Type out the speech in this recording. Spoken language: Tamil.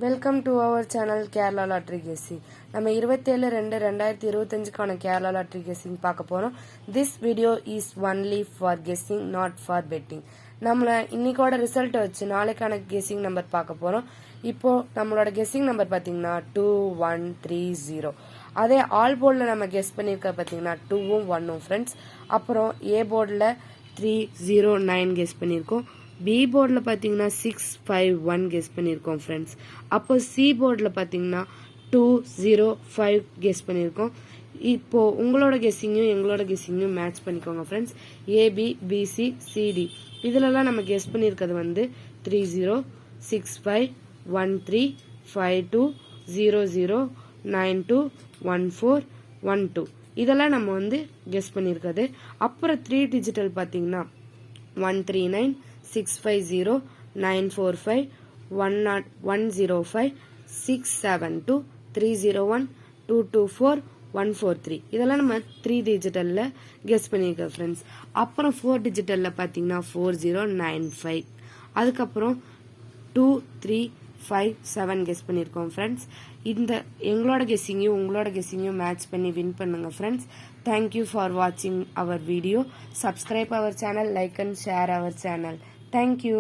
Welcome to our channel Kerala lottery guessing. நம்ம 27/2/2025க்கான கேரளா லாட்ரி கெஸ்ஸிங் பார்க்க போகிறோம். This video is only for guessing, not for betting. நம்மளை இன்னைக்கோட ரிசல்ட் வச்சு நாளைக்கான கெஸ்ஸிங் நம்பர் பார்க்க போகிறோம். இப்போது நம்மளோட கெஸ்ஸிங் நம்பர் பார்த்தீங்கன்னா 2130. அதே ஆல் போர்டில் நம்ம கெஸ் பண்ணியிருக்க பார்த்தீங்கன்னா 2ம் 1ம் ஃப்ரெண்ட்ஸ். அப்புறம் ஏ போர்டில் 309 கெஸ் பண்ணியிருக்கோம். பி போர்டில் பார்த்தீங்கன்னா 651 கெஸ் பண்ணியிருக்கோம் ஃப்ரெண்ட்ஸ். அப்போ சி போர்டில் பார்த்தீங்கன்னா 205 கெஸ் பண்ணியிருக்கோம். இப்போது உங்களோட கெஸ்ஸிங்கும் எங்களோட கெஸ்ஸிங்கும் மேட்ச் பண்ணிக்கோங்க ஃப்ரெண்ட்ஸ். ஏபி பிசி சிடி இதிலலாம் நம்ம கெஸ் பண்ணியிருக்கிறது வந்து 3065135200921412 இதெல்லாம் நம்ம வந்து கெஸ் பண்ணியிருக்கிறது. அப்புறம் 3 டிஜிட்டல் பார்த்தீங்கன்னா 139650945105672301224 இதெல்லாம் நம்ம 3 டிஜிட்டலில் கெஸ் பண்ணியிருக்கோம் ஃப்ரெண்ட்ஸ். அப்புறம் 4 டிஜிட்டலில் பார்த்தீங்கன்னா 4095, அதுக்கப்புறம் 2357 கெஸ் பண்ணியிருக்கோம் ஃப்ரெண்ட்ஸ். இந்த எங்களோட கெஸ்ஸிங்கையும் உங்களோட கெஸ்ஸிங்கையும் மேட்ச் பண்ணி வின் பண்ணுங்க friends. Thank you for watching our video. Subscribe our channel, like and share our channel. Thank you.